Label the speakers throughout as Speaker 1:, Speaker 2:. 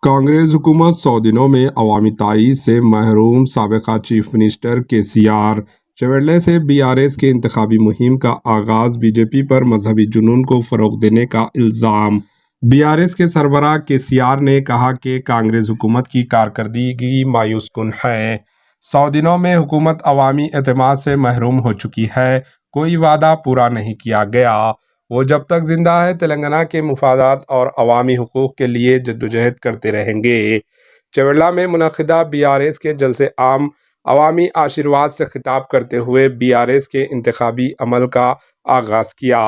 Speaker 1: कांग्रेस हुकूमत 100 दिनों में अवामी ताईद से महरूम साबिका चीफ मिनिस्टर KCR चवेले से BRS के इंतखाबी मुहिम का आगाज, बीजेपी पर मजहबी जुनून को फरोग देने का इल्ज़ाम। BRS के सरबराह KCR ने कहा कि कांग्रेस हुकूमत की कारकर्दगी मायूस कुन है। 100 दिनों में हुकूमत अवामी एतमाद से महरूम हो चुकी है, कोई वादा पूरा नहीं किया गया। वो जब तक जिंदा है तेलंगाना के मुफादात और अवामी हुकूक के लिए जद्दोजहद करते रहेंगे। चवेला में मुनक़िदा BRS के जलसे आम अवामी आशीर्वाद से खिताब करते हुए BRS के इंतखाबी अमल का आगाज़ किया।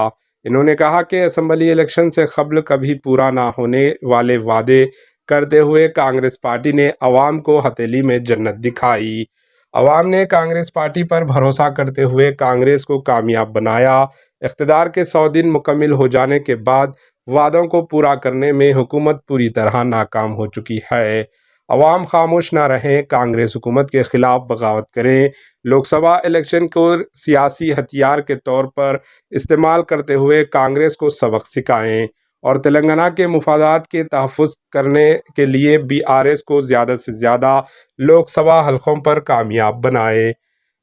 Speaker 1: इन्होंने कहा कि असम्बली इलेक्शन से कबल कभी पूरा ना होने वाले वादे करते हुए कांग्रेस पार्टी ने अवाम को हथेली में जन्नत दिखाई। अवाम ने कांग्रेस पार्टी पर भरोसा करते हुए कांग्रेस को कामयाब बनाया। इख्तिदार के 100 दिन मुकम्मिल हो जाने के बाद वादों को पूरा करने में हुकूमत पूरी तरह नाकाम हो चुकी है। अवाम खामोश ना रहें, कांग्रेस हुकूमत के खिलाफ बगावत करें, लोकसभा इलेक्शन को सियासी हथियार के तौर पर इस्तेमाल करते हुए कांग्रेस को सबक सिखाएं और तेलंगाना के मुफादात के तहफ़्फ़ुज़ करने के लिए BRS को ज़्यादा से ज़्यादा लोकसभा हलकों पर कामयाब बनाएं।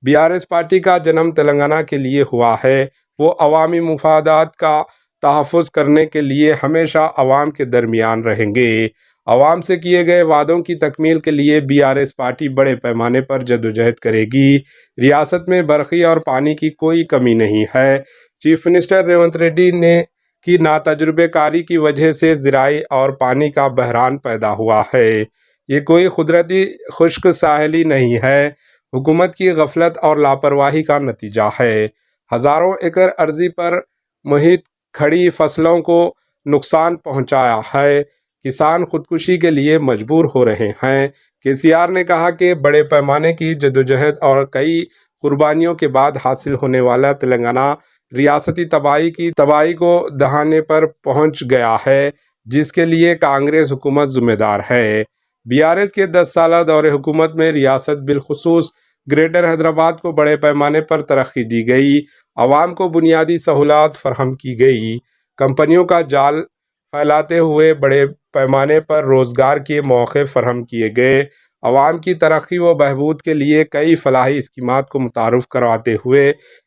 Speaker 1: BRS पार्टी का जन्म तेलंगाना के लिए हुआ है। वो अवामी मुफादात का तहफ़्फ़ुज़ करने के लिए हमेशा अवाम के दरमियान रहेंगे। अवाम से किए गए वादों की तकमील के लिए BRS पार्टी बड़े पैमाने पर जद्दोजहद करेगी। रियासत में बरक़ी और पानी की कोई कमी नहीं है। चीफ मिनिस्टर रेवंत रेड्डी ने की नातजुर्बेकारी की वजह से ज़राई और पानी का बहरान पैदा हुआ है। ये कोई कुदरती खुश्क साहली नहीं है, हुकूमत की गफलत और लापरवाही का नतीजा है। हज़ारों एकड़ अर्जी पर मुहित खड़ी फसलों को नुकसान पहुंचाया है। किसान खुदकुशी के लिए मजबूर हो रहे हैं। KCR ने कहा कि बड़े पैमाने की जद्दोजहद और कई कुर्बानियों के बाद हासिल होने वाला तेलंगाना रियासती तबाही को दहाने पर पहुंच गया है, जिसके लिए कांग्रेस हुकूमत ज़िम्मेदार है। BRS के 10 साला दौरे हुकूमत में रियासत बिलखुसूस ग्रेटर हैदराबाद को बड़े पैमाने पर तरक्की दी गई, आवाम को बुनियादी सहूलत फराहम की गई, कंपनियों का जाल फैलाते हुए बड़े पैमाने पर रोज़गार के मौके फराहम किए गए, आवाम की तरक्की व बहबूद के लिए कई फलाही स्कीमात को मुतारुफ़ करवाते हुए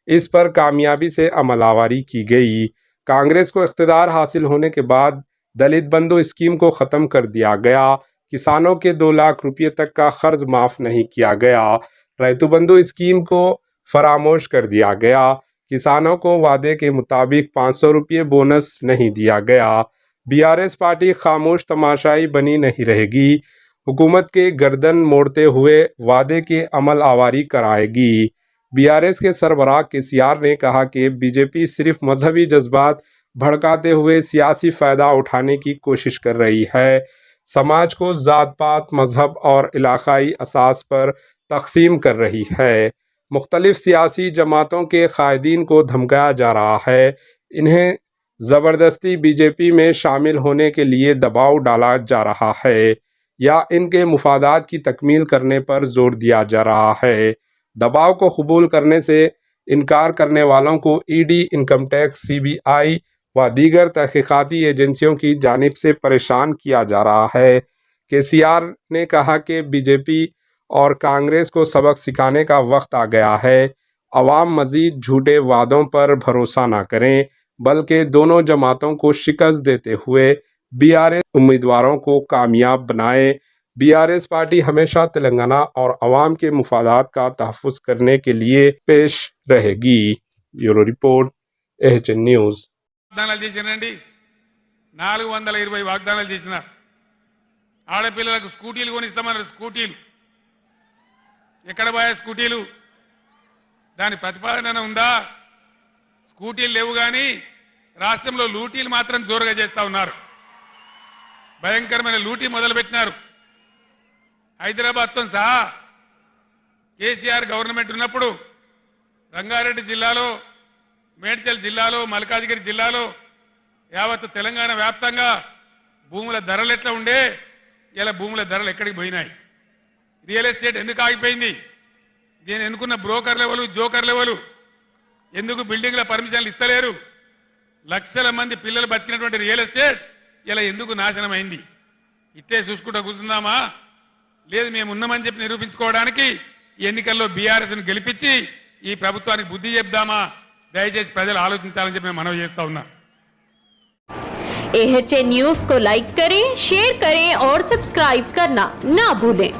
Speaker 1: इस पर कामयाबी से अमलावरी की गई। कांग्रेस को इख्तिदार हासिल होने के बाद दलित बंधु स्कीम को ख़त्म कर दिया गया, किसानों के 2 लाख रुपये तक का कर्ज माफ़ नहीं किया गया, रैतु बंधु स्कीम को फरामोश कर दिया गया, किसानों को वादे के मुताबिक 500 रुपये बोनस नहीं दिया गया। BRS पार्टी खामोश तमाशाई बनी नहीं रहेगी, हुकूमत के गर्दन मोड़ते हुए वादे के अमल आवारी कराएगी। BRS के सरबराह KCR ने कहा कि बीजेपी सिर्फ मजहबी जज्बात भड़काते हुए सियासी फ़ायदा उठाने की कोशिश कर रही है, समाज को ज़ात पात मजहब और इलाकाई असास पर तकसीम कर रही है, मुख्तलिफ सियासी जमातों के कायदीन को धमकाया जा रहा है, इन्हें ज़बरदस्ती BJP में शामिल होने के लिए दबाव डाला जा रहा है या इनके मुफादात की तकमील करने पर जोर दिया जा रहा है। दबाव को कबूल करने से इनकार करने वालों को ED, इनकम टैक्स, CBI व दीगर तहकीकाती एजेंसियों की जानिब से परेशान किया जा रहा है। KCR ने कहा कि BJP और कांग्रेस को सबक सिखाने का वक्त आ गया है। अवाम मज़ीद झूठे वादों पर भरोसा ना करें, बल्कि दोनों जमातों को शिकस्त देते हुए BRS उम्मीदवारों को कामयाब बनाए। BRS पार्टी हमेशा तेलंगाना और अवाम के मुफादात का तहफ़्फ़ुज़ करने के लिए पेश रहेगी। Bureau report, AHN news.
Speaker 2: వాగ్దానాలు చేసినండి 420 వాగ్దానాలు చేసినారు. ఆడపిల్లలకు స్కూటీలు కొనిస్తామన్నారు. స్కూటీలు ఎక్కడ పోయా? స్కూటీలు దాని ప్రతిపాదన ఉందా? స్కూటీలు లేవు కానీ రాష్ట్రంలో లూటీలు మాత్రం జోరుగా చేస్తా ఉన్నారు. భయంకరమైన లూటీ మొదలుపెట్టినారు. హైదరాబాద్తో సహా KCR గవర్నమెంట్ ఉన్నప్పుడు రంగారెడ్డి జిల్లాలో, మేడ్చల్ జిల్లాలో, మల్కాజిగిరి జిల్లాలో, యావత్ తెలంగాణ వ్యాప్తంగా భూముల ధరలు ఎట్లా ఉండే, ఇలా భూముల ధరలు ఎక్కడికి పోయినాయి? రియల్ ఎస్టేట్ ఎందుకు ఆగిపోయింది? దీని ఎన్నుకున్న బ్రోకర్ లెవెలు, జోకర్ లెవెలు ఎందుకు బిల్డింగ్ల పర్మిషన్లు ఇస్తలేరు? లక్షల మంది పిల్లలు బతికినటువంటి రియల్ ఎస్టేట్ ఇలా ఎందుకు నాశనమైంది? ఇట్టే చూసుకుంటూ కూర్చుందామా, లేదు మేము ఉన్నామని చెప్పి నిరూపించుకోవడానికి ఎన్నికల్లో బీఆర్ఎస్ను గెలిపించి ఈ ప్రభుత్వానికి బుద్ధి చెప్దామా? దయచేసి ప్రజలు ఆలోచించాలని చెప్పి మేము మనవి చేస్తా ఉన్నా.
Speaker 3: AHA न्यूज़ को लाइक करें, शेयर करें और सब्सक्राइब करना ना भूलें।